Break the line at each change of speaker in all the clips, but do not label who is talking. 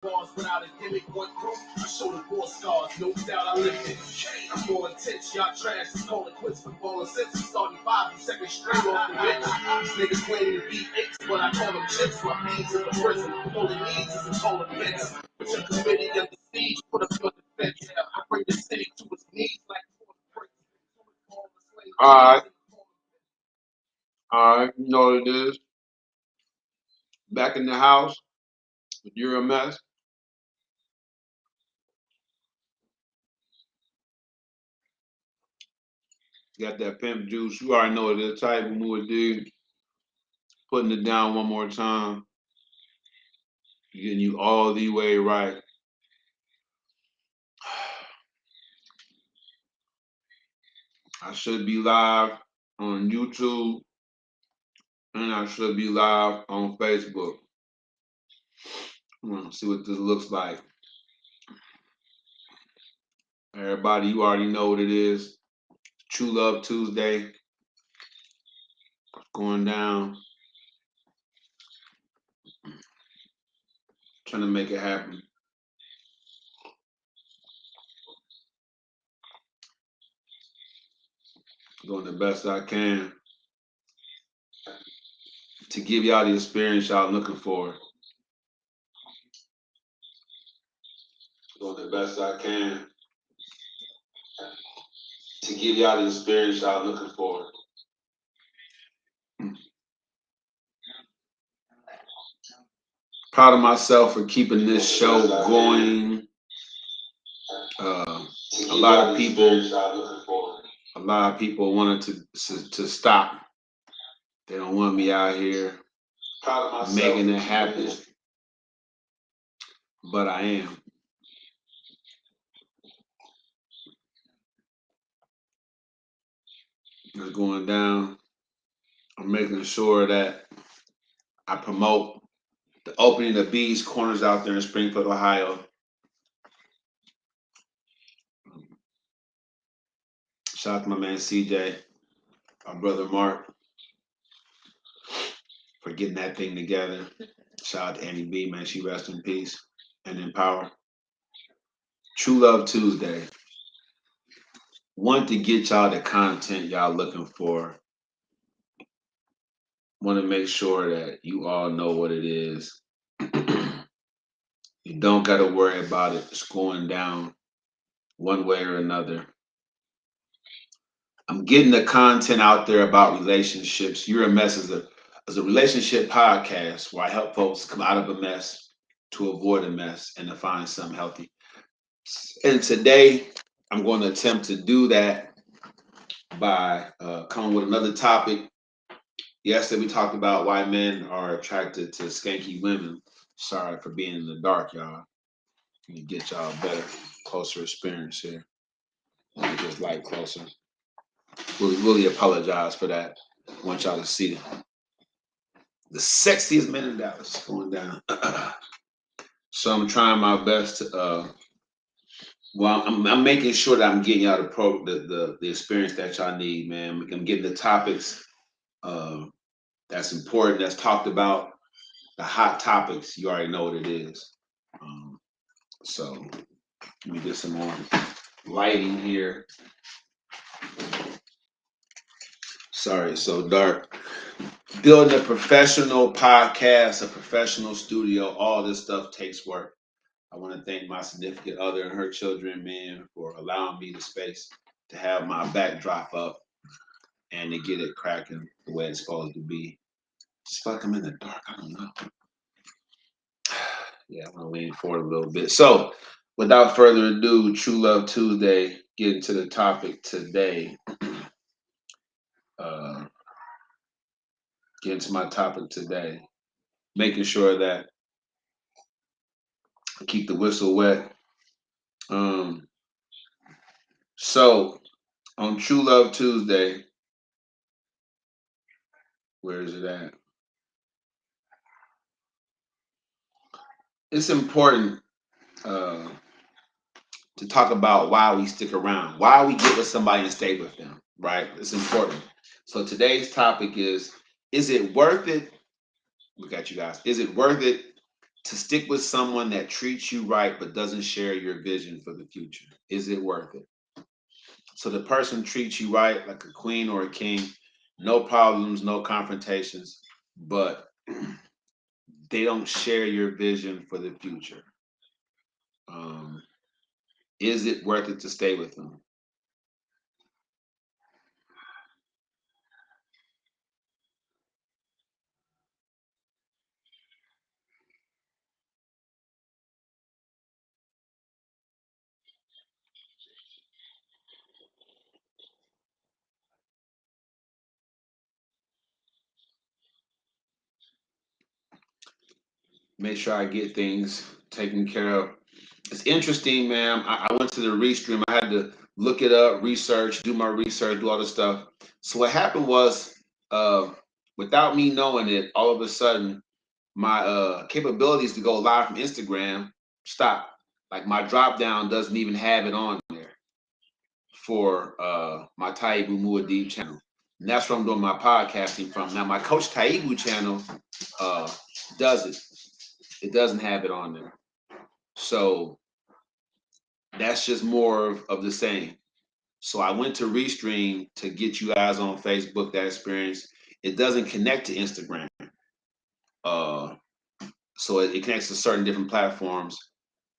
Bars without a gimmick, one proof. I show the war scars, no doubt I lived it. I'm more intense, y'all trash, just call it quits. Football and since we started 5 and second string off the bench. These niggas claiming to be eights, but I call them chips. My beats in the prison, all it needs is a cold offense. Put your committee of the siege, put up your defense. I bring the city to its knees like Alright. Alright, you know what it is. Back in the house, you're a mess. Got that pimp juice. You already know what it is. Type of mood, dude. Putting it down one more time. Getting you all the way right. I should be live on YouTube and I should be live on Facebook. I'm gonna see what this looks like. Everybody, you already know what it is. True Love Tuesday. Going down. Trying to make it happen. Doing the best I can to give y'all the experience y'all looking for. Doing the best I can to give y'all the experience y'all looking for. Proud of myself for keeping this show going. A lot of people wanted to stop. They don't want me out here making it happen, but I am. It's going down. I'm making sure that I promote the opening of B's Corners out there in Springfield, Ohio. Shout out to my man CJ, my brother Mark, for getting that thing together. Shout out to Annie B, man. She rest in peace and in power. True Love Tuesday. Want to get y'all the content y'all looking for. Want to make sure that you all know what it is. You don't got to worry about it. It's going down one way or another. I'm getting the content out there about relationships. You're a Mess is a relationship podcast where I help folks come out of a mess to avoid a mess and to find something healthy. And today, I'm going to attempt to do that by coming with another topic. Yesterday, we talked about why men are attracted to skanky women. Sorry for being in the dark, y'all. Let me get y'all a better, closer experience here. Let me just light closer. Really apologize for that. I want y'all to see the sexiest men in Dallas going down. So I'm trying my best to I'm making sure that I'm getting y'all the experience that y'all need, man. I'm getting the topics that's important, that's talked about, the hot topics. You already know what it is. So let me get some more lighting here. Sorry, it's so dark. Building a professional podcast, a professional studio, all this stuff takes work. I want to thank my significant other and her children, man, for allowing me the space to have my backdrop up and to get it cracking the way it's supposed to be. Just like I'm in the dark, I don't know. Yeah, I'm gonna lean forward a little bit. So, without further ado, True Love Tuesday, getting to the topic today. Getting to my topic today, making sure that I keep the whistle wet. So, on True Love Tuesday, where is it at? It's important to talk about why we stick around, why we get with somebody and stay with them, right? It's important. So today's topic is it worth it? Look at you guys. Is it worth it To stick with someone that treats you right but doesn't share your vision for the future. Is it worth it? So the person treats you right like a queen or a king, no problems, no confrontations, but they don't share your vision for the future. Um, is it worth it to stay with them? Make sure I get things taken care of. It's interesting, man. I went to the restream. I had to look it up, research, do my research, do all this stuff. So what happened was, uh, without me knowing it, all of a sudden my capabilities to go live from Instagram stopped. Like my drop down doesn't even have it on there for my Taibu Muad'Dib channel. And that's where I'm doing my podcasting from. Now my Coach Taibu channel uh, does it. It doesn't have it on there. So that's just more of the same. So I went to Restream to get you guys on Facebook that experience. It doesn't connect to Instagram. Uh, so it connects to certain different platforms.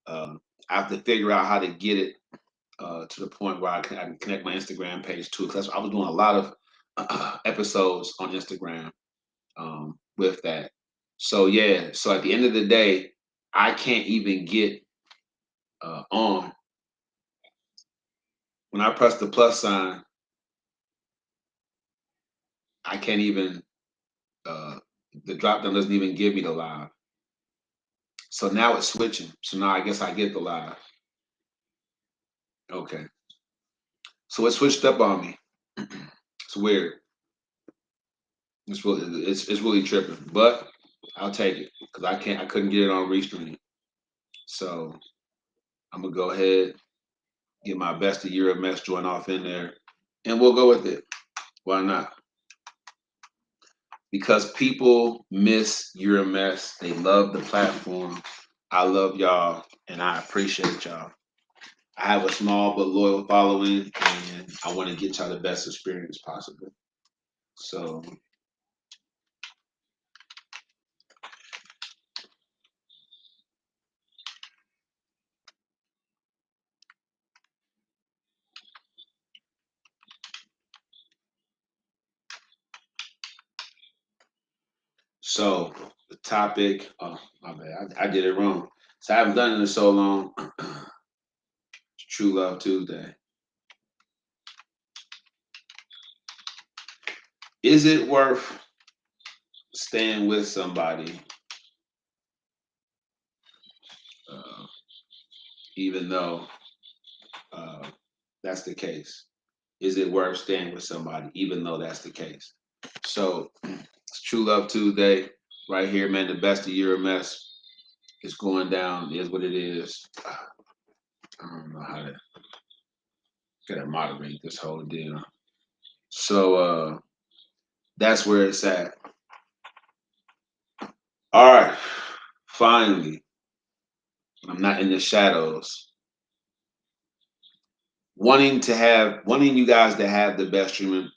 I have to figure out how to get it to the point where I can connect my Instagram page too. Because I was doing a lot of episodes on Instagram with that. So yeah. So at the end of the day, I can't even get on. When I press the plus sign, I can't even. Uh, the drop down doesn't even give me the live. So now it's switching. So now I guess I get the live. Okay. So it switched up on me. It's weird. It's really tripping. But I'll take it because I couldn't get it on Restream. So I'm gonna go ahead, get my best of year of mess joint off in there, and we'll go with it. Why not? Because people miss your mess. They love the platform. I love y'all and I appreciate y'all. I have a small but loyal following and I want to get y'all the best experience possible. So so the topic, oh my bad, I did it wrong. So I haven't done it in so long. True Love Tuesday. Is it worth staying with somebody, uh, even though uh, that's the case? Is it worth staying with somebody, even though that's the case? So it's True Love Tuesday, right here, man. The best of year of mess is going down. It is what it is. I don't know how to gotta moderate this whole deal. So that's where it's at. All right. Finally, I'm not in the shadows. Wanting you guys to have the best streaming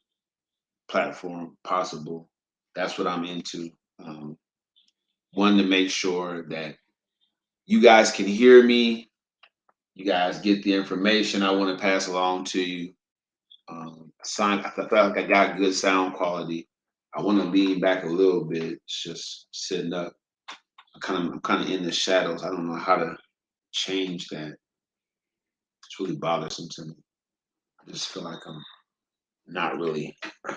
platform possible. That's what I'm into. Um, Wanting to make sure that you guys can hear me. You guys get the information I want to pass along to you. I feel like I got good sound quality. I want to lean back a little bit. It's just sitting up. I'm kind of in the shadows. I don't know how to change that. It's really bothersome to me. I just feel like I'm not really. I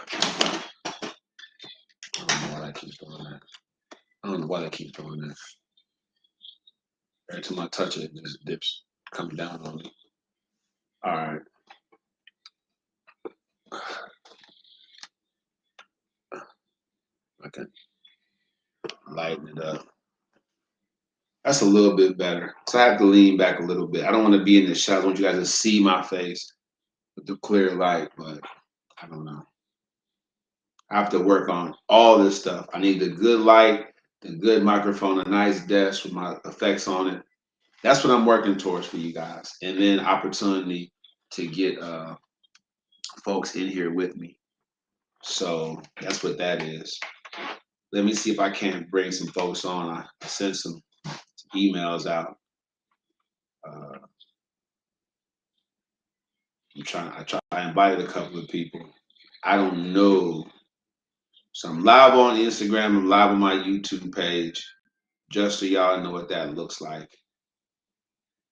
don't know why I keep doing that. I don't know why I keep doing that. Every time I touch it, it just dips, comes down on me. All right. I can lighten it up. That's a little bit better. So I have to lean back a little bit. I don't want to be in the shadows. I want you guys to see my face with the clear light, but I don't know. I have to work on all this stuff. I need the good light, a good microphone, a nice desk with my effects on it. That's what I'm working towards for you guys. And then opportunity to get folks in here with me. So that's what that is. Let me see if I can't bring some folks on. I sent some emails out. Uh, I invited a couple of people. I don't know. So I'm live on Instagram. I'm live on my YouTube page. Just so y'all know what that looks like.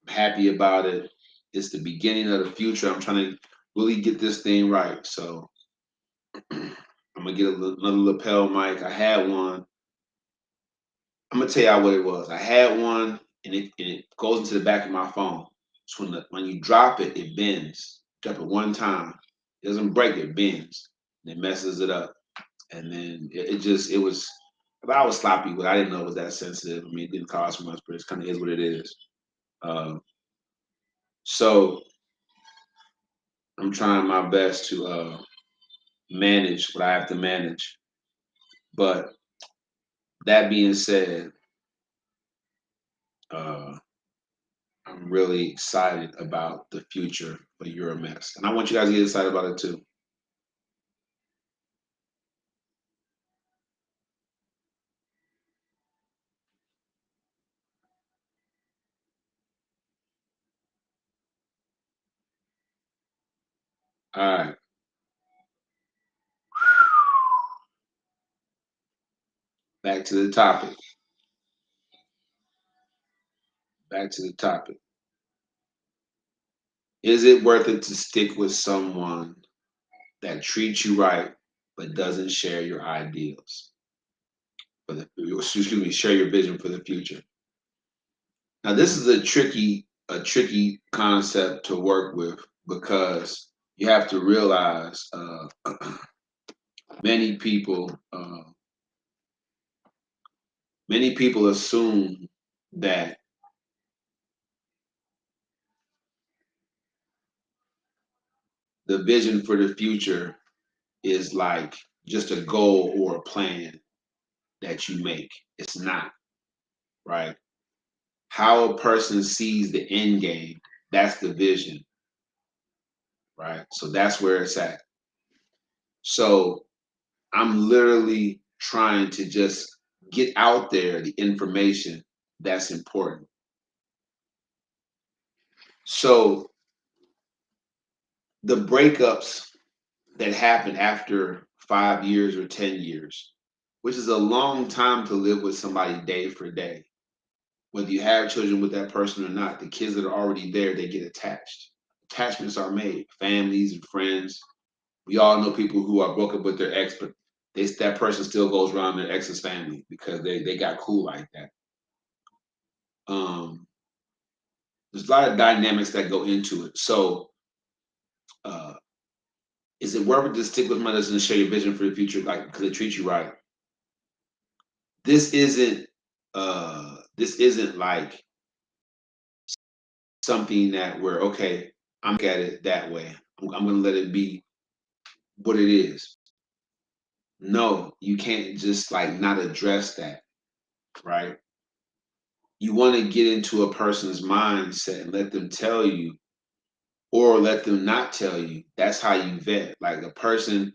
I'm happy about it. It's the beginning of the future. I'm trying to really get this thing right. So I'm gonna get another lapel mic. I had one. I'm gonna tell y'all what it was. I had one, and it goes into the back of my phone. So when you drop it, it bends. Drop it one time, it doesn't break. It bends, and it messes it up. And then it was. But I was sloppy, but I didn't know it was that sensitive. I mean, it didn't cost much, but it kind of is what it is. Uh, so I'm trying my best to manage what I have to manage. But that being said, uh, I'm really excited about the future for Euromex. And I want you guys to get excited about it too. All right. Back to the topic. Back to the topic. Is it worth it to stick with someone that treats you right but doesn't share your ideals? Excuse me, share your vision for the future. Now this is a tricky concept to work with because you have to realize many people many people assume that the vision for the future is like just a goal or a plan that you make. It's not, right? How a person sees the end game, that's the vision, right? So that's where it's at. So I'm literally trying to just get out there the information that's important. So the breakups that happen after 5 years or 10 years, which is a long time to live with somebody day for day. Whether you have children with that person or not, the kids that are already there, they get attached. Attachments are made, families and friends. We all know people who are broken up with their ex, but that person still goes around their ex's family because they got cool like that. Um, there's a lot of dynamics that go into it. So, uh, is it worth it to stick with somebody that doesn't share your vision for the future, like because they treat you right? This isn't. This isn't like something that we're okay. I'm look at it that way. I'm gonna let it be what it is. No, you can't just like not address that, right? You want to get into a person's mindset and let them tell you or let them not tell you. That's how you vet. Like a person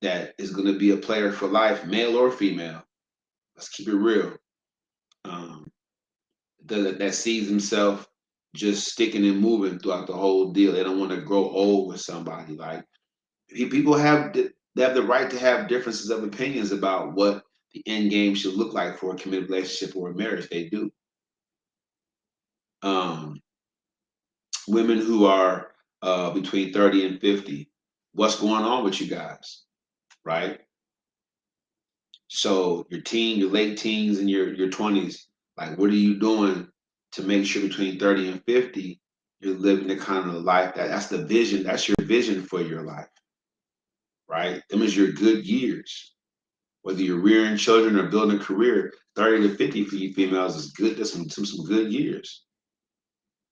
that is going to be a player for life, male or female. Let's keep it real. Um, that sees himself just sticking and moving throughout the whole deal. They don't want to grow old with somebody. Like people they have the right to have differences of opinions about what the end game should look like for a committed relationship or a marriage. They do. Um, Women who are between 30 and 50, what's going on with you guys, right? So your late teens and your 20s, like what are you doing to make sure between 30 and 50 you're living the kind of life that's the vision, that's your vision for your life, right? Them is your good years. Whether you're rearing children or building a career, 30 to 50 for you females is good. That's some good years.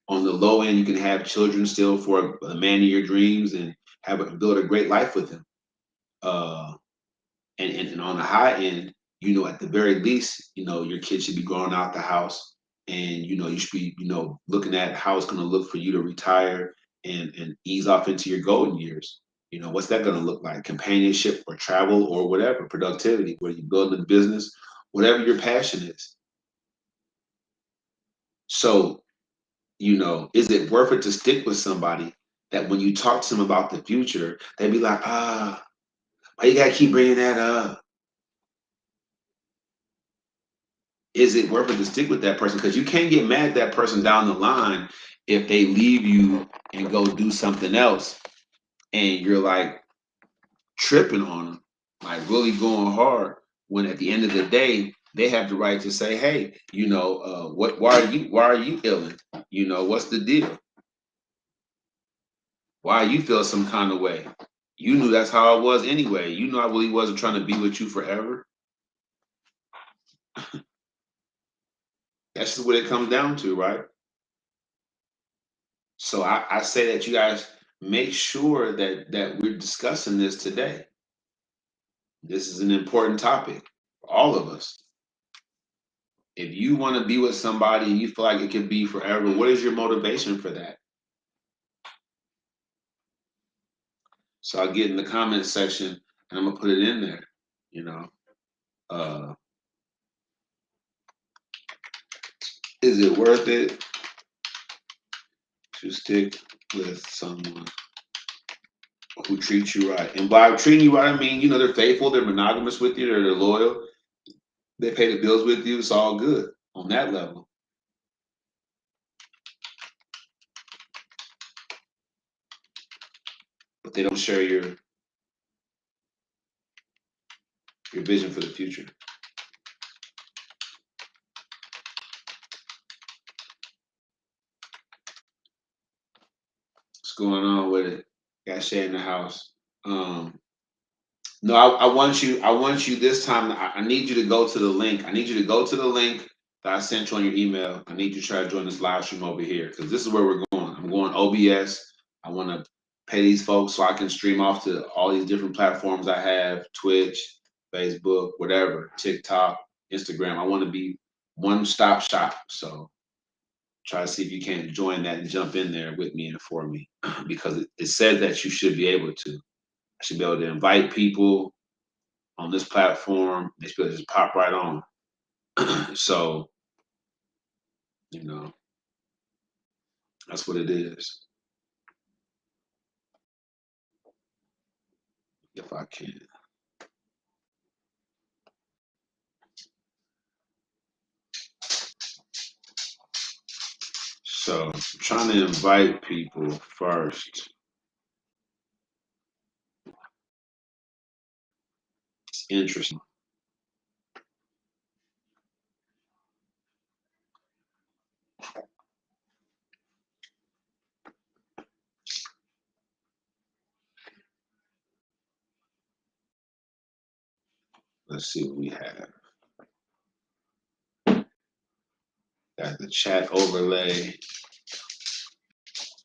On the low end, you can have children still for a man of your dreams and build a great life with them. And on the high end, at the very least, your kids should be growing out the house, and you should be, looking at how it's going to look for you to retire and ease off into your golden years. What's that going to look like? Companionship or travel or whatever, productivity, where you build a business, whatever your passion is. So, is it worth it to stick with somebody that when you talk to them about the future, they be like, why you got to keep bringing that up? Is it worth it to stick with that person? Because you can't get mad at that person down the line if they leave you and go do something else, and you're like tripping on them, like really going hard. When at the end of the day, they have the right to say, "Hey, what? Why are you ill? What's the deal? Why you feel some kind of way? You knew that's how it was anyway. You know I really wasn't trying to be with you forever." That's just what it comes down to, right? So I say that you guys make sure that we're discussing this today. This is an important topic for all of us. If you want to be with somebody and you feel like it could be forever, what is your motivation for that? So I'll get in the comment section and I'm gonna put it in there. You know, uh, is it worth it to stick with someone who treats you right? And by treating you right, I mean they're faithful, they're monogamous with you, they're loyal, they pay the bills with you. It's all good on that level. But they don't share your vision for the future. What's going on with it? Got Shay in the house. No, I want you. I want you this time. I need you to go to the link. I need you to go to the link that I sent you on your email. I need you to try to join this live stream over here because this is where we're going. I'm going OBS. I want to pay these folks so I can stream off to all these different platforms I have: Twitch, Facebook, whatever, TikTok, Instagram. I want to be one-stop shop. So try to see if you can join that and jump in there with me and for me because it says that you should be able to. I should be able to invite people on this platform. They should be able to just pop right on. So, you know, that's what it is. If I can. So I'm trying to invite people first. It's interesting. Let's see what we have. Got the chat overlay.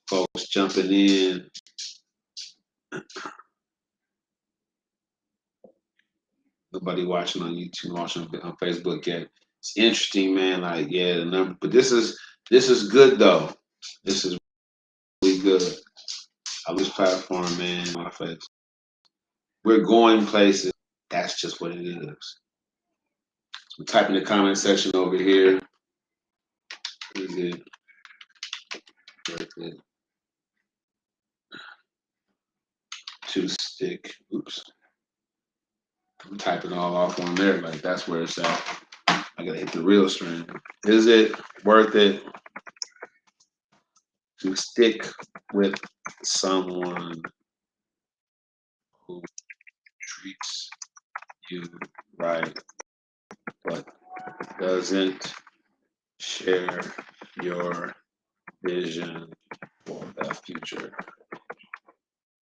Folks jumping in. Nobody watching on YouTube, watching on Facebook yet. It's interesting, man. Like, yeah, the number, but this is good though. This is really good. On this platform, man, my face. We're going places. That's just what it is. So type in the comment section over here. Is it worth it to stick? Oops. I'm typing all off on there. Like, that's where it's at. I gotta hit the real string. Is it worth it to stick with someone who treats you right but doesn't share your vision for the future?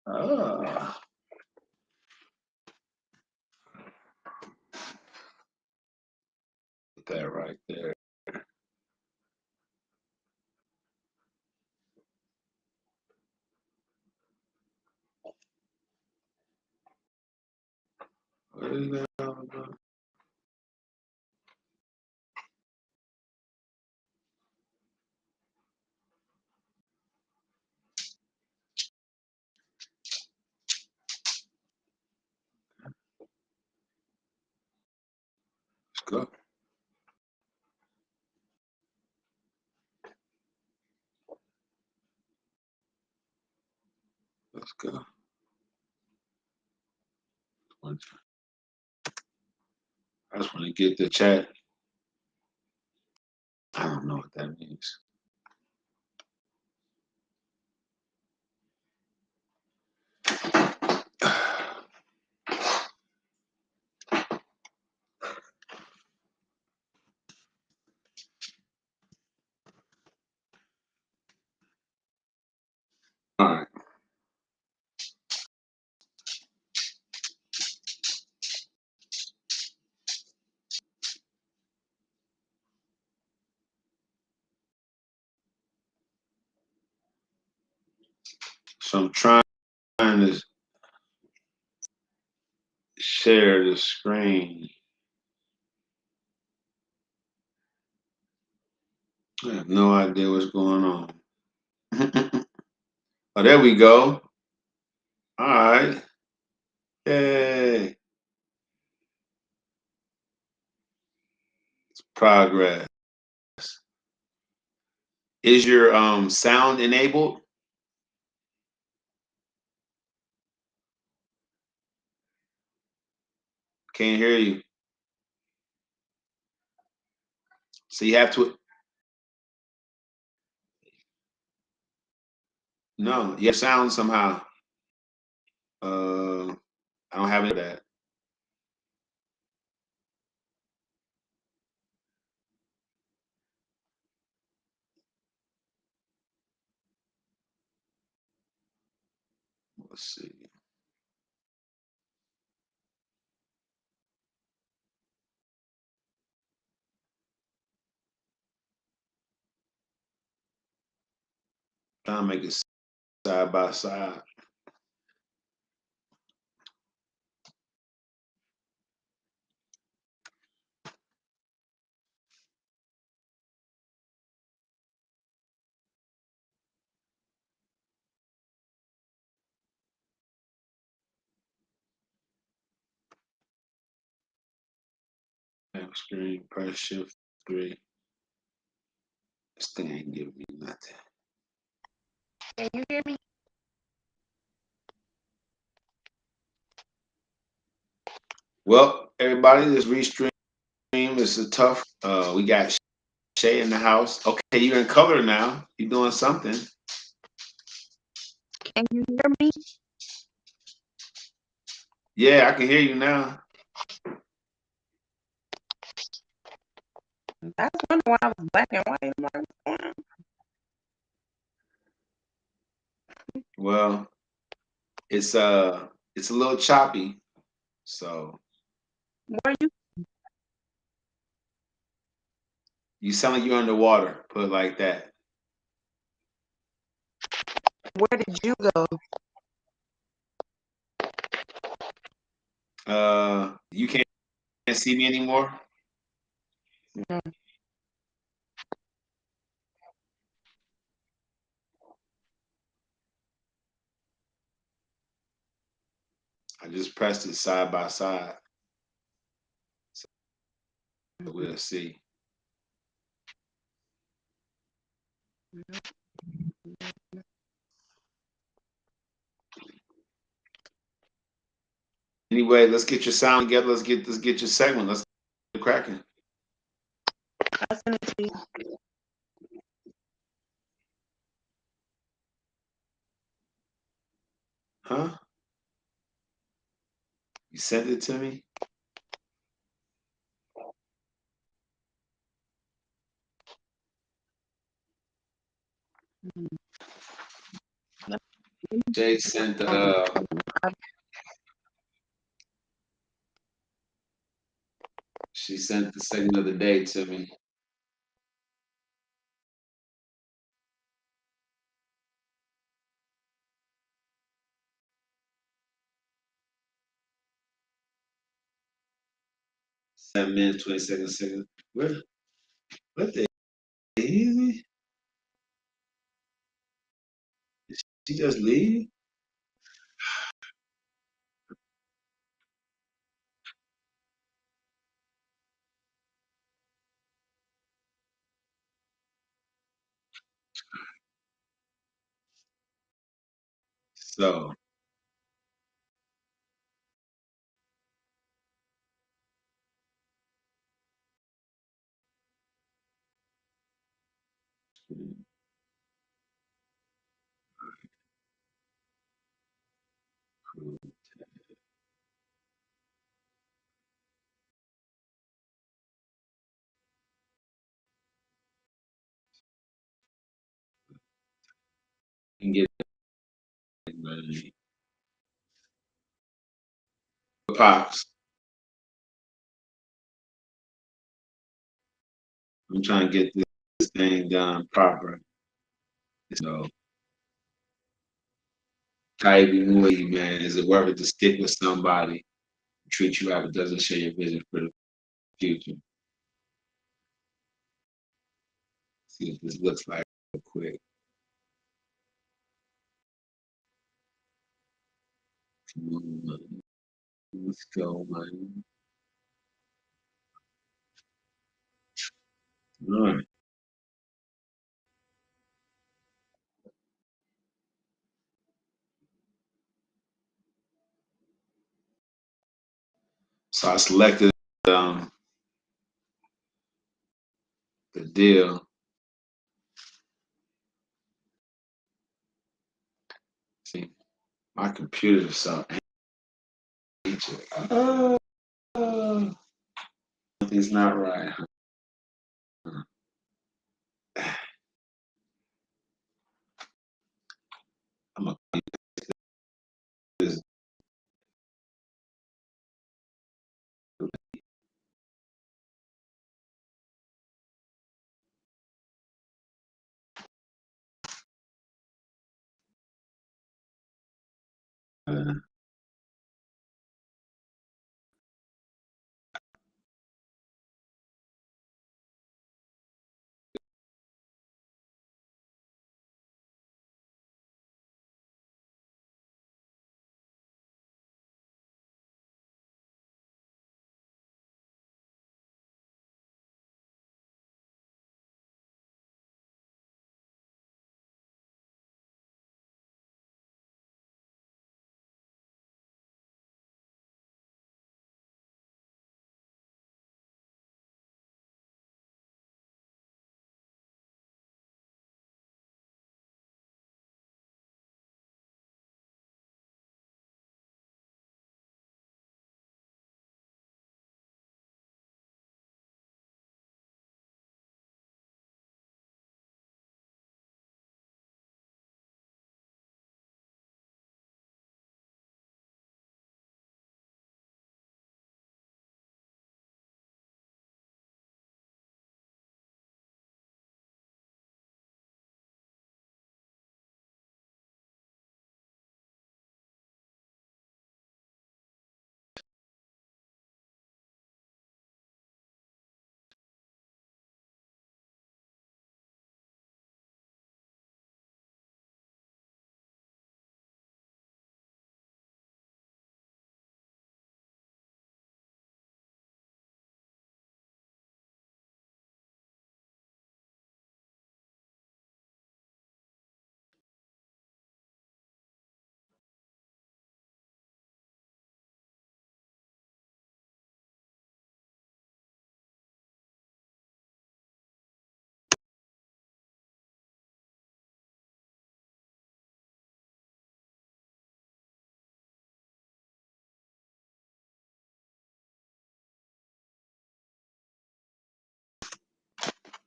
Ah, put that right there. What is that? go. Let's go. I just want to get the chat. I don't know what that means. All right. So I'm trying to share the screen. I have no idea what's going on. Oh, there we go. All right. Yay. Progress. Is your sound enabled? Can't hear you. So you have to. No, you have sound somehow. I don't have any of that. Let's see. Trying to make it side by side. Screen, press shift 3. This thing ain't giving me nothing.
Can you hear me?
Well, everybody, this restream is a tough. We got Shay in the house. Okay, you're in color now. You're doing something.
Can you hear me?
Yeah, I can hear you now.
That's wondering why I was black and white. I'm like, what's going on?
Well, it's a little choppy. So
Where
you sound like you're underwater. Put it like that.
where did you go?
You can't see me anymore.
No.
I just pressed it side by side. So we'll see. Anyway, let's get your sound together. Let's get your segment. Let's get cracking.
I sent it to you.
Huh? You sent it to me? Jay sent she sent the segment of the day to me. Seven minutes, 20 seconds. What the easy? Did she just leave? So and get ready. Pops, I'm trying to get this thing done proper. So, Kyrie Moody, man, is it worth it to stick with somebody, treat you how it doesn't share your vision for the future? See what this looks like real quick. Come on, man. Let's go, man. All right. So I selected um, the deal. See, my computer is so ancient. It's not right. I'm gonna this.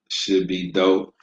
Should be dope.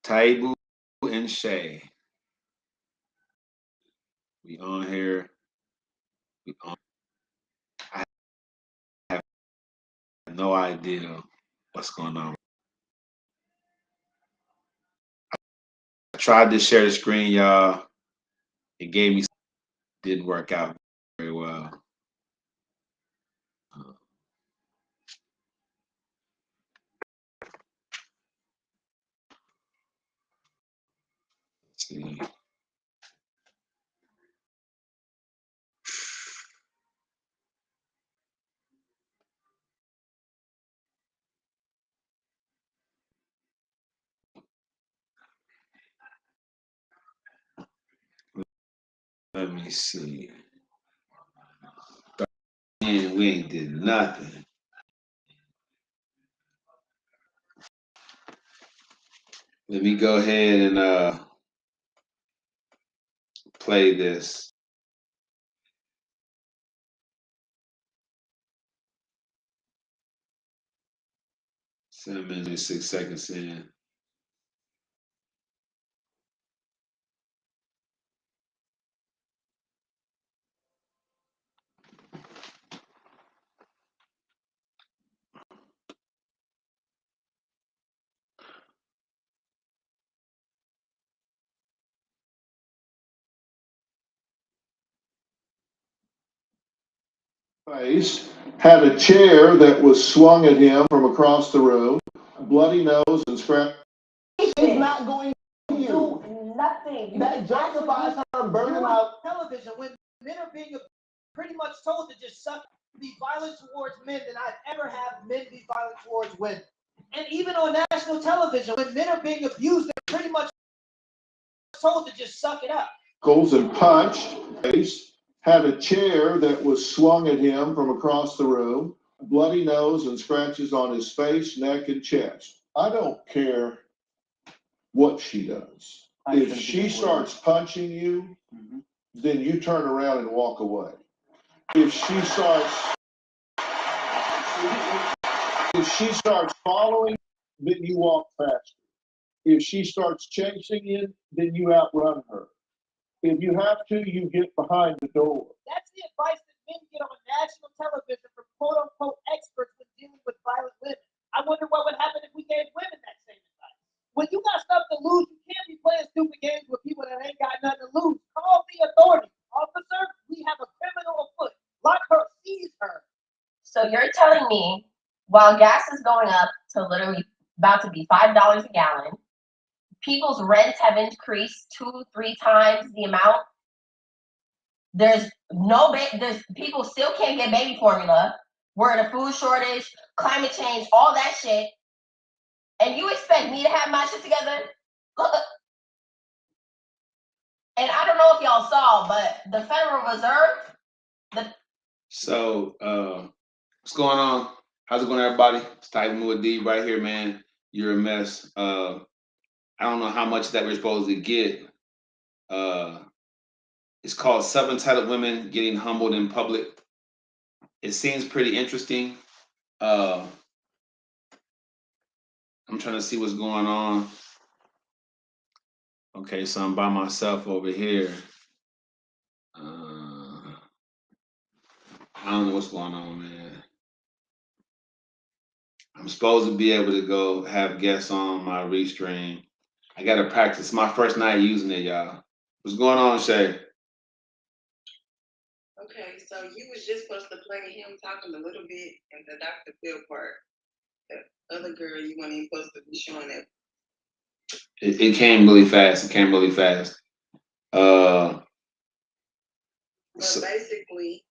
Taibu and Shay. We on here. We on. I have no idea what's going on. I tried to share the screen, y'all. It gave me, didn't work out very well. Let's see. Let me see. Man, we ain't did nothing. Let me go ahead and play this. 7 minutes and 6 seconds in.
Face had a chair that was swung at him from across the room, bloody nose and scratch. He's not going to do nothing. That justifies her burning out
television when men are being pretty much told to just suck, be violent towards men than I've ever had men be violent towards women. And even on national television, when men are being abused, they're pretty much told to just suck it up.
And punched. Face had a chair that was swung at him from across the room, bloody nose and scratches on his face, neck, and chest. I don't care what she does. If she starts punching you, then you turn around and walk away. If she starts following, then you walk faster. If she starts chasing you, then you outrun her. If you have to, you get behind the door.
That's the advice that men get on national television from quote-unquote experts when dealing with violent women. I wonder what would happen if we gave women that same advice. When you got stuff to lose, you can't be playing stupid games with people that ain't got nothing to lose. Call the authorities. Officer, we have a criminal afoot. Lock her, seize her.
So you're telling me while gas is going up to literally about to be $5 a gallon, people's rents have increased 2-3 times the amount. There's people still can't get baby formula. We're in a food shortage, climate change, all that shit. And you expect me to have my shit together? Look. And I don't know if y'all saw, but the Federal Reserve.
So, what's going on? How's it going, everybody? It's Type Mood D right here, man. You're a mess. I don't know how much that we're supposed to get. It's called Self-Entitled Women Getting Humbled in Public. It seems pretty interesting. I'm trying to see what's going on. Okay, so I'm by myself over here. I don't know what's going on, man. I'm supposed to be able to go have guests on my restream. I gotta practice. My first night using it, y'all. What's going on, Shay?
Okay, so you was just supposed to play him talking a little bit in the Dr. Phil part. The other girl, you weren't even supposed to be showing it.
It came really fast. It came really fast.
But basically,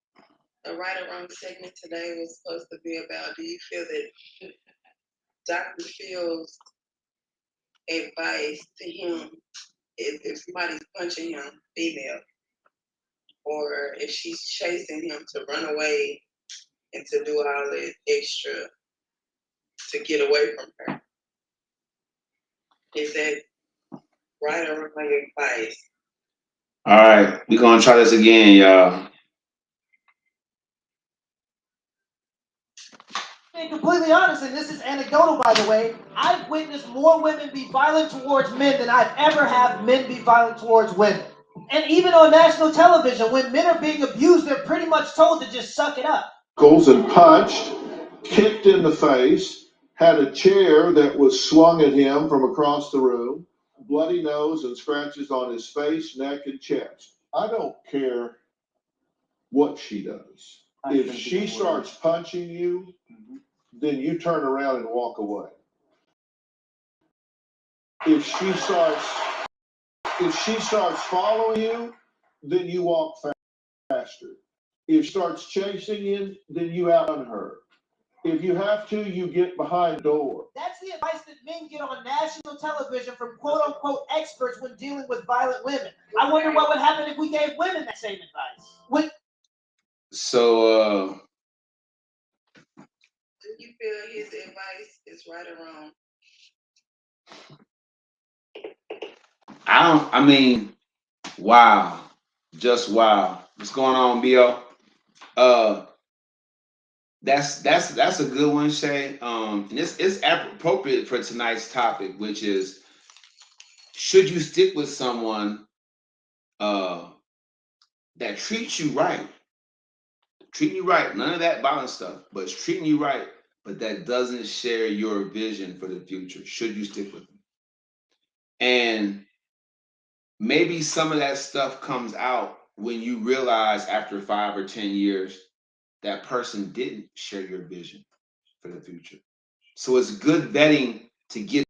the right or wrong segment today was supposed to be about, do you feel that Dr. Phil's advice to him, if somebody's punching him, female, or if she's chasing him to run away and to do all that extra to get away from her, is that right or wrong advice?
All right, we're gonna try this again, y'all.
Being completely honest, and this is anecdotal, by the way, I've witnessed more women be violent towards men than I've ever had men be violent towards women. And even on national television, when men are being abused, they're pretty much told to just suck it up.
And punched, kicked in the face, had a chair that was swung at him from across the room, bloody nose and scratches on his face, neck, and chest. I don't care what she does. If she starts punching you, then you turn around and walk away. If she starts following you, then you walk faster. If she starts chasing you, then you outrun her. If you have to, you get behind the door.
That's the advice that men get on national television from quote unquote experts when dealing with violent women. I wonder what would happen if we gave women that same advice.
So
Do you feel his advice is right or wrong?
I mean, wow. Just wow. What's going on, Bo? That's a good one, Shay. And it's appropriate for tonight's topic, which is, should you stick with someone that treats you right? Treating you right, none of that violent stuff, but it's treating you right, but that doesn't share your vision for the future. Should you stick with them? And maybe some of that stuff comes out when you realize after 5 or 10 years that person didn't share your vision for the future. So it's good vetting to get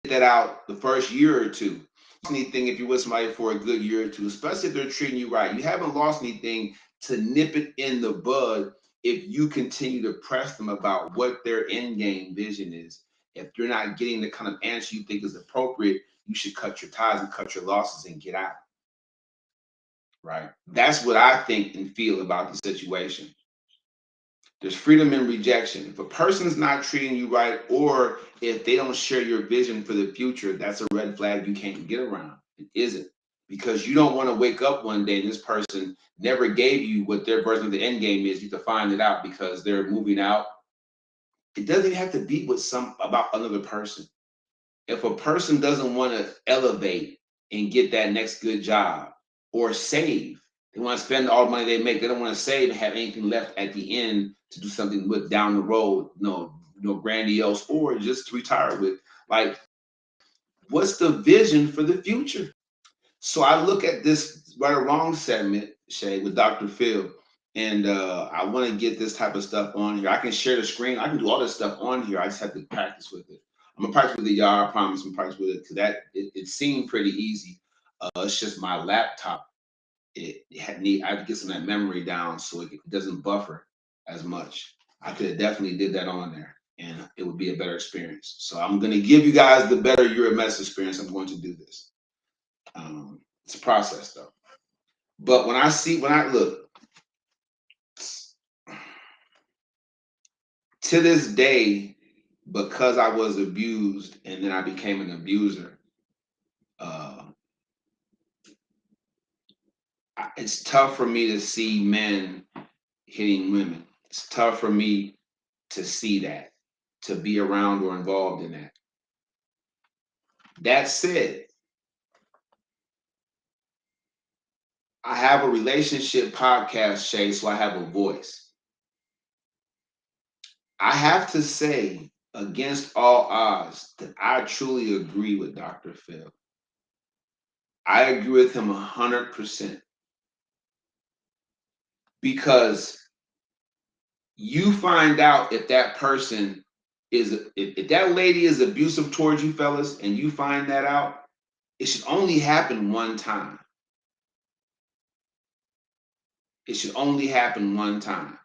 that out the first year or two. Anything if you're with somebody for a good year or two, especially if they're treating you right. You haven't lost anything to nip it in the bud if you continue to press them about what their end game vision is. If you're not getting the kind of answer you think is appropriate, you should cut your ties and cut your losses and get out. Right? That's what I think and feel about the situation. There's freedom in rejection. If a person's not treating you right, or if they don't share your vision for the future, that's a red flag you can't get around. It isn't. Because you don't want to wake up one day and this person never gave you what their version of the end game is. You have to find it out because they're moving out. It doesn't even have to be with about another person. If a person doesn't want to elevate and get that next good job or save, they want to spend all the money they make. They don't want to save and have anything left at the end to do something with down the road, grandiose, or just to retire with. Like, what's the vision for the future? So I look at this right or wrong segment, Shay, with Dr. Phil, and I want to get this type of stuff on here. I can share the screen. I can do all this stuff on here. I just have to practice with it. I'm gonna practice with it, y'all. I promise. I'm practice with it because it seemed pretty easy. It's just my laptop. I have to get some of that memory down so it doesn't buffer as much. I could have definitely did that on there, and it would be a better experience. So I'm gonna give you guys the better UMS experience. I'm going to do this. It's a process though. But when I look, to this day, because I was abused and then I became an abuser, it's tough for me to see men hitting women. It's tough for me to see that, to be around or involved in that. That said, I have a relationship podcast, Shay, so I have a voice. I have to say, against all odds, that I truly agree with Dr. Phil. I agree with him 100%. Because you find out if that person if that lady is abusive towards you, fellas, and you find that out, it should only happen one time. It should only happen one time.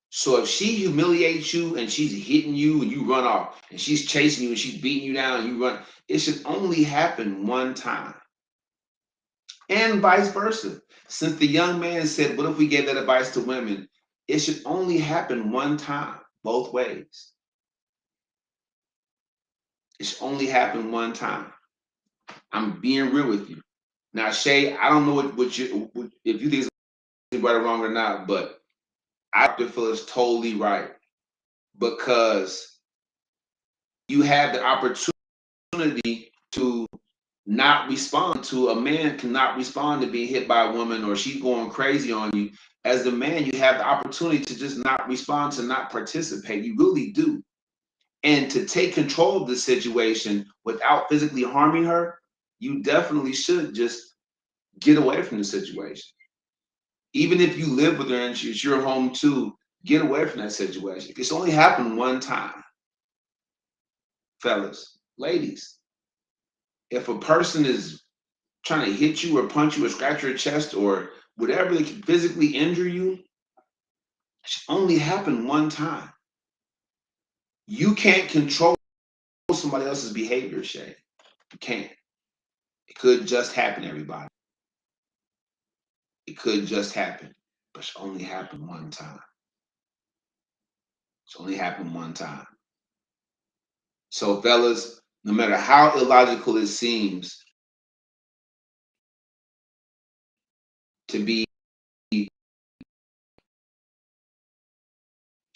So if she humiliates you and she's hitting you and you run off, and she's chasing you and she's beating you down and you run, it should only happen one time. And vice versa. Since the young man said, what if we gave that advice to women? It should only happen one time, both ways. It should only happen one time. I'm being real with you. Now, Shay, I don't know if you think it's right or wrong or not, but I feel it's totally right because you have the opportunity to not respond to a man cannot respond to being hit by a woman or she's going crazy on you. As the man, you have the opportunity to just not respond, to not participate. You really do. And to take control of the situation without physically harming her, you definitely should just get away from the situation. Even if you live with her and it's your home too, get away from that situation. It's only happened one time, fellas, ladies. If a person is trying to hit you or punch you or scratch your chest or whatever that can physically injure you, it should only happen one time. You can't control somebody else's behavior, Shay. You can't. It could just happen, everybody. It could just happen, but it should only happen one time. It's only happened one time. So, fellas, no matter how illogical it seems to be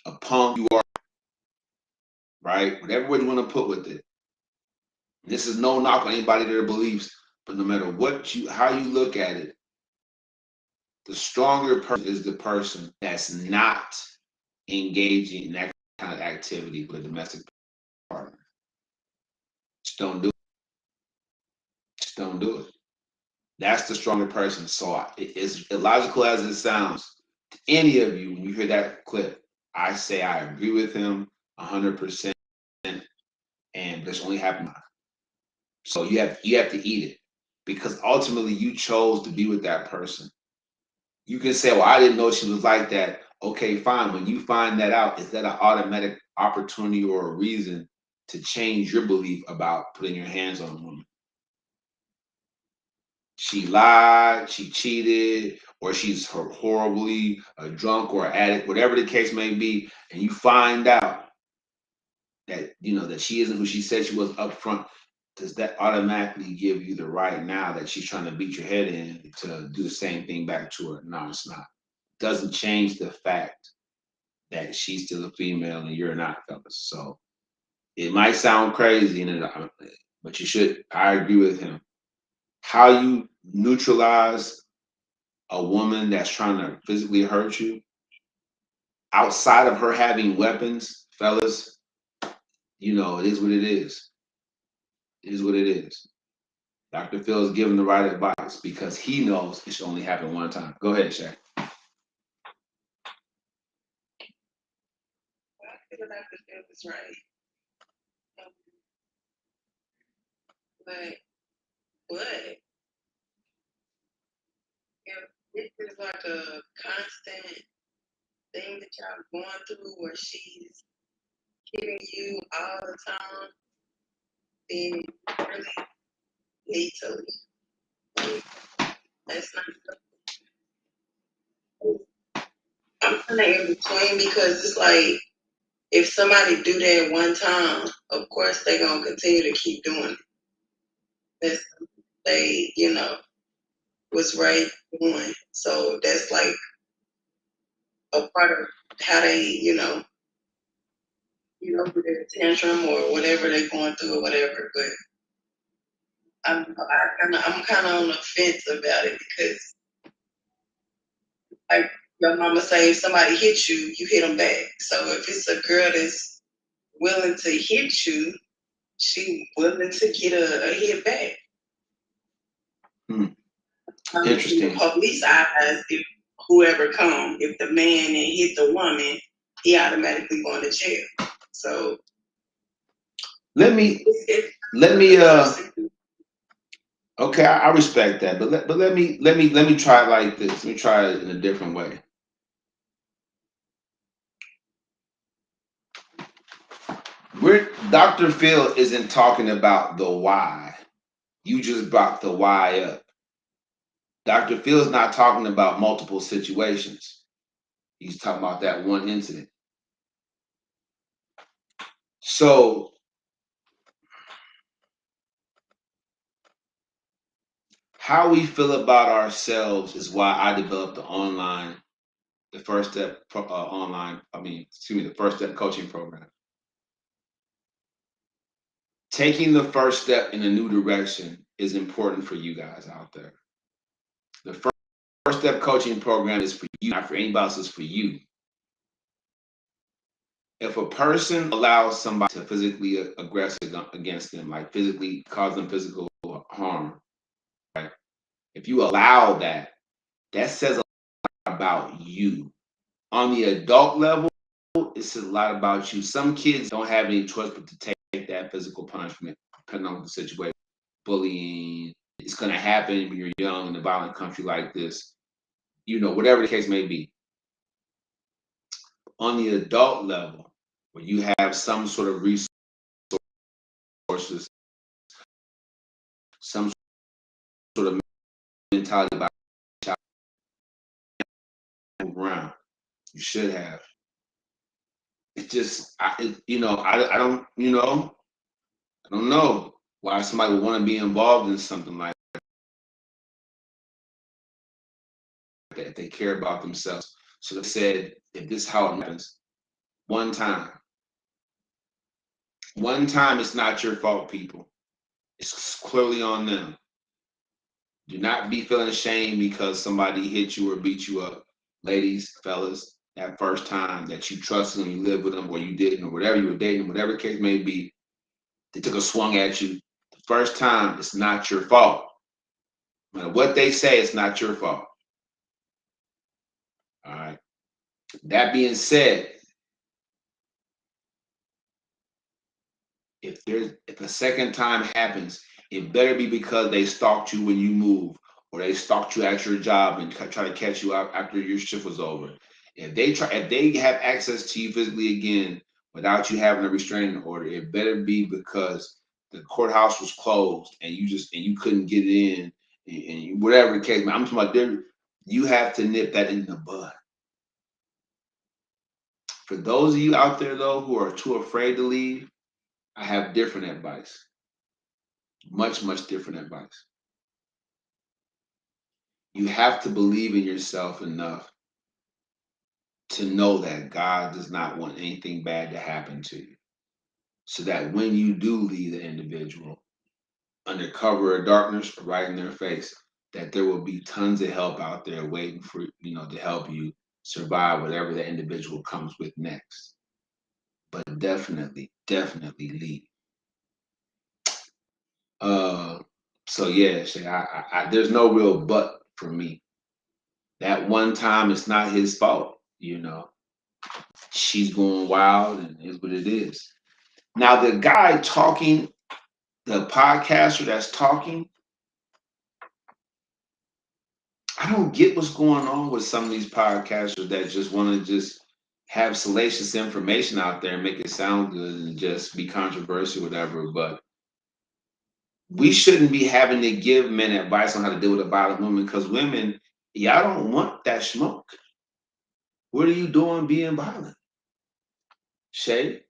a punk, you are, right? Whatever word you want to put with it. This is no knock on anybody their beliefs, but no matter how you look at it, the stronger person is the person that's not engaging in that kind of activity with a domestic partner. Just don't do it. Just don't do it. That's the stronger person. So as illogical as it sounds to any of you when you hear that clip, I say I agree with him 100%, and this only happened. So you have to eat it because ultimately you chose to be with that person. You can say, "Well, I didn't know she was like that." Okay, fine. When you find that out, is that an automatic opportunity or a reason to change your belief about putting your hands on a woman? She lied, she cheated, or she's horribly drunk or addict, whatever the case may be, and you find out that that she isn't who she said she was up front. Does that automatically give you the right now that she's trying to beat your head in to do the same thing back to her? No, it's not. It doesn't change the fact that she's still a female and you're not, fellas. So it might sound crazy, but you should. I agree with him. How you neutralize a woman that's trying to physically hurt you outside of her having weapons, fellas, it is what it is. It is what it is. Dr. Phil is giving the right advice because he knows it should only happen one time. Go ahead, Shaq.
I feel like the Phil is right. But if this is like a constant thing that y'all going through where she's hitting you all the time, then you really need to leave. That's not I'm kind of in between because it's like if somebody do that one time, of course they gonna continue to keep doing it. That's they, was right doing. So that's like a part of how they, with their tantrum or whatever they're going through or whatever. But I'm kind of on the fence about it because, like your mama say, if somebody hits you, you hit them back. So if it's a girl that's willing to hit you, she willing to get a hit back.
Interesting.
The police eyes, if whoever come, if the man and hit the woman, he automatically going to jail. So
let me okay, I respect that, but let me try it like this. Let me try it in a different way. Dr. Phil isn't talking about the why. You just brought the why up. Dr. Phil's not talking about multiple situations. He's talking about that one incident. So how we feel about ourselves is why I developed the online the First Step the First Step coaching program. Taking the first step in a new direction is important for you guys out there. The First Step coaching program is for you, not for anybody else, it's for you. If a person allows somebody to physically aggress against them, like physically cause them physical harm, right? If you allow that, that says a lot about you. On the adult level, it says a lot about you. Some kids don't have any choice but to take that physical punishment, depending on the situation. Bullying, it's going to happen when you're young in a violent country like this, whatever the case may be. On the adult level, where you have some sort of resources, some sort of mentality about around, you should have. It just, I don't know why somebody would want to be involved in something like that if they care about themselves. So they said, if this is how it happens, one time, it's not your fault, people. It's clearly on them. Do not be feeling shame because somebody hit you or beat you up. Ladies, fellas, that first time that you trusted them, you lived with them, or you didn't, or whatever you were dating, whatever the case may be, they took a swung at you. The first time, it's not your fault. No matter what they say, it's not your fault. All right. That being said, if a second time happens, it better be because they stalked you when you moved, or they stalked you at your job and try to catch you out after your shift was over. If they have access to you physically again without you having a restraining order, it better be because the courthouse was closed and you couldn't get in, and whatever the case. I'm talking about you have to nip that in the bud. For those of you out there though who are too afraid to leave, I have different advice. Much, much different advice. You have to believe in yourself enough to know that God does not want anything bad to happen to you. So that when you do leave the individual under cover of darkness or right in their face, that there will be tons of help out there waiting for to help you survive whatever the individual comes with next. But definitely leave. So yeah, Shay, I there's no real but for me. That one time, it's not his fault. She's going wild, and is what it is. Now, the guy talking, the podcaster that's talking, I don't get what's going on with some of these podcasters that just want to just have salacious information out there and make it sound good and just be controversial, whatever. But we shouldn't be having to give men advice on how to deal with a violent woman, because women, y'all don't want that smoke. What are you doing being violent? Shay,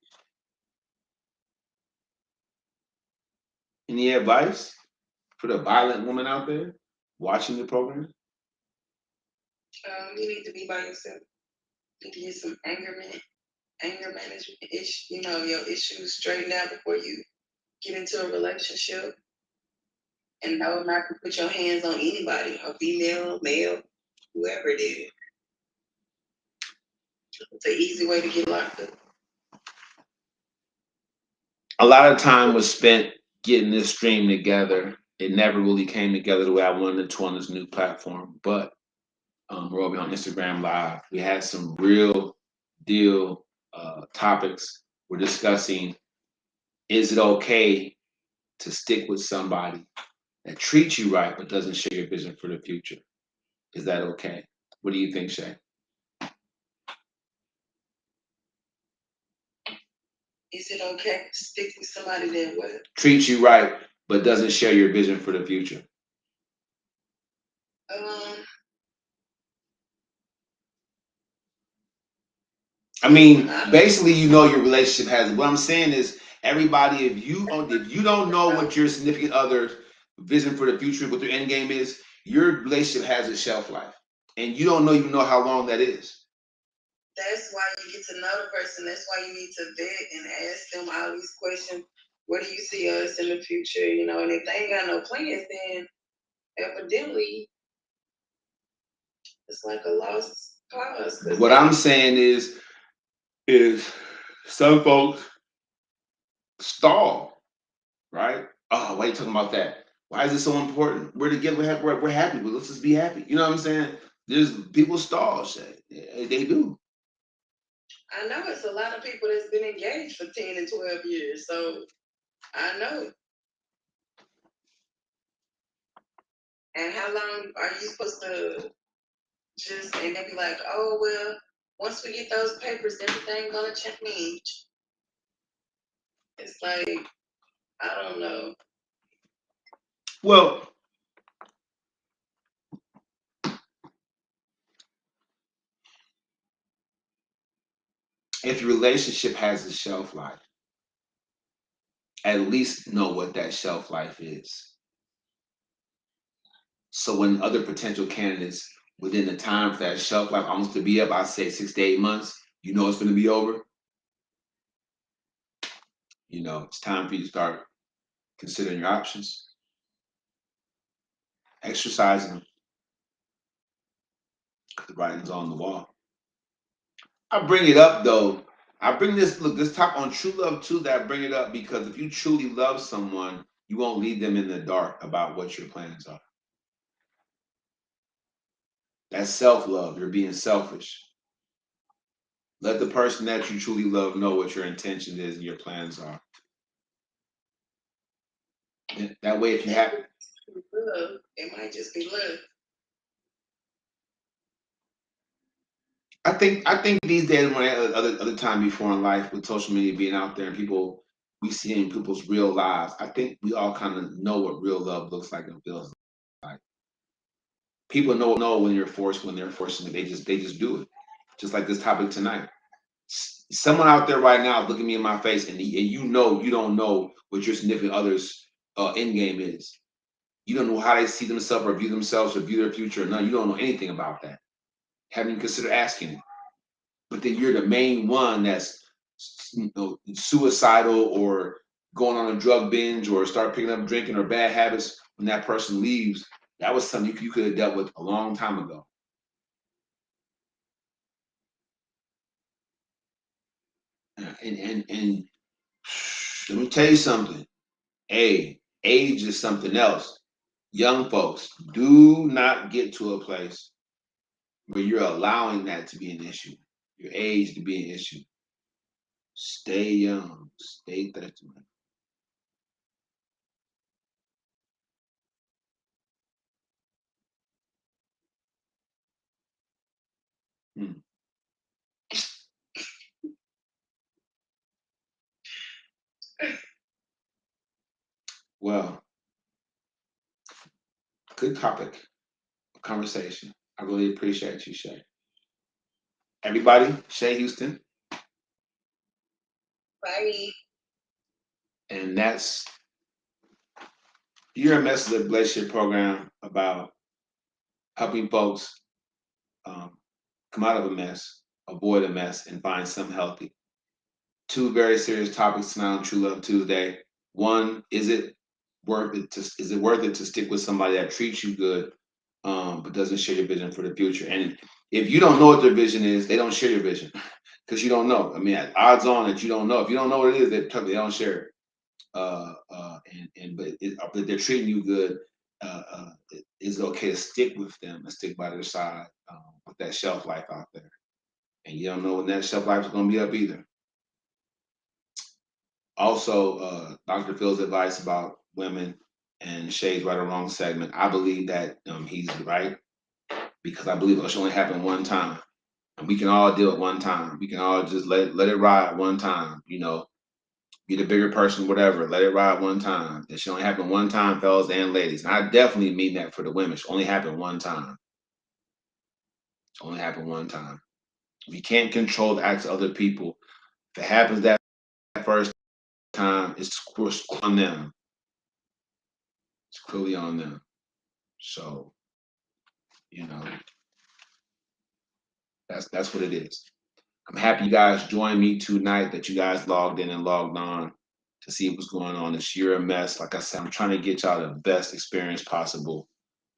any advice for the violent woman out there watching the program?
You need to be by yourself. You need to get some anger management, your issues straightened out before you get into a relationship. And know not to put your hands on anybody, a female, male, whoever it is. It's an easy way to get locked up.
A lot of time was spent getting this stream together. It never really came together the way I wanted it to on this new platform. But we're over on Instagram Live. We had some real deal topics. We're discussing, is it okay to stick with somebody that treats you right but doesn't share your vision for the future? Is that okay? What do you think, Shay?
Is it okay to stick with somebody that what?
Treats you right but doesn't share your vision for the future. I mean, basically, your relationship has. What I'm saying is, everybody, if you don't know what your significant other's vision for the future, what their end game is, your relationship has a shelf life, and you don't know even know how long that is.
that's why you get to know the person. That's why you need to vet and ask them all these questions. Where do you see us in the future? You know, and if they ain't got no plans, then evidently it's like a lost cause.
What I'm saying is some folks stall, right? Oh, why are you talking about that? Why is it so important? We're together. We're happy. But let's just be happy. You know what I'm saying? There's people stall. Shit. They do.
I know it's a lot of people that's been engaged for 10 and 12 years, so I know. And how long are you supposed to just, and they be like, oh, well, once we get those papers, everything gonna change. It's like, I don't know.
Well, if your relationship has a shelf life, at least know what that shelf life is. So when other potential candidates within the time for that shelf life almost to be up, I say 6 to 8 months, you know it's going to be over. You know, it's time for you to start considering your options, exercising them, because the writing's on the wall. I bring it up though. I bring this talk on true love too. That I bring it up because if you truly love someone, you won't leave them in the dark about what your plans are. That's self-love. You're being selfish. Let the person that you truly love know what your intention is and your plans are. That way, if you have,
Love, it might just be love.
I think these days, when other time before in life, with social media being out there and people we see in people's real lives, I think we all kind of know what real love looks like and feels like. People know when they're forcing it. They just do it. Just like this topic tonight. Someone out there right now is looking me in my face, and you know you don't know what your significant other's end game is. You don't know how they see themselves or view their future. No, you don't know anything about that. Haven't even considered asking it. But then you're the main one that's suicidal or going on a drug binge or start picking up drinking or bad habits when that person leaves. That was something you could have dealt with a long time ago. And let me tell you something. Hey, age is something else. Young folks, do not get to a place where you're allowing that to be an issue, your age to be an issue. Stay young, stay thirsty. Hmm. Well, good topic of conversation. I really appreciate you, Shay. Everybody, Shay Houston,
Bye.
and that's your message of relationship program about helping folks come out of a mess, avoid a mess, and find something healthy. Two very serious topics tonight on True Love Tuesday. One, is it worth it to stick with somebody that treats you good, but doesn't share your vision for the future? And if you don't know what their vision is, they don't share your vision because you don't know. I mean, odds on that you don't know. If you don't know what it is, they don't share it. But they're treating you good. It's okay to stick with them and stick by their side with that shelf life out there. And you don't know when that shelf life is going to be up either. Also, Dr. Phil's advice about women and Shay's right or wrong segment. I believe that he's right because I believe it should only happen one time, and we can all do it one time. We can all just let it ride one time. You know, be the bigger person, whatever. Let it ride one time. It should only happen one time, fellas and ladies. And I definitely mean that for the women. It should only happen one time. It should only happen one time. We can't control the acts of other people. If it happens that first time, it's on them. It's clearly on them. So, you know, that's what it is. I'm happy you guys joined me tonight, that you guys logged in and logged on to see what's going on this year. A mess. Like I said, I'm trying to get y'all the best experience possible.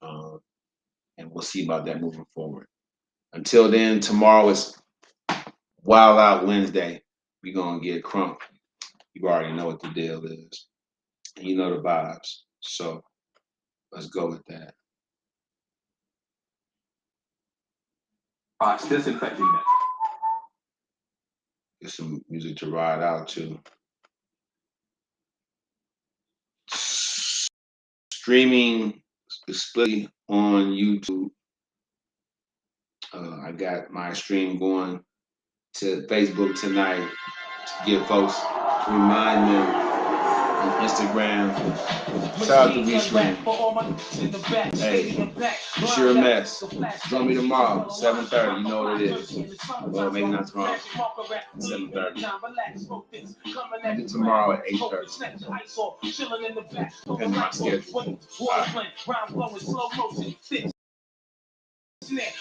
And we'll see about that moving forward. Until then, tomorrow is Wild Out Wednesday. We're going to get crunk. You already know what the deal is. And you know the vibes. So let's go with that.
Disinfecting net.
Get some music to ride out to. Streaming split on YouTube. I got my stream going to Facebook tonight to give folks, to remind them on Instagram. Shout out to Restream. Hey, it's your mess. Join me tomorrow, 7:30. You know what it is. Well, maybe not tomorrow. 7:30. Maybe tomorrow at 8:30. Depending on my schedule.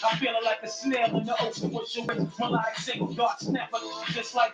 I'm feeling like a snail in the ocean. What's your way? My life single dark snapper, just like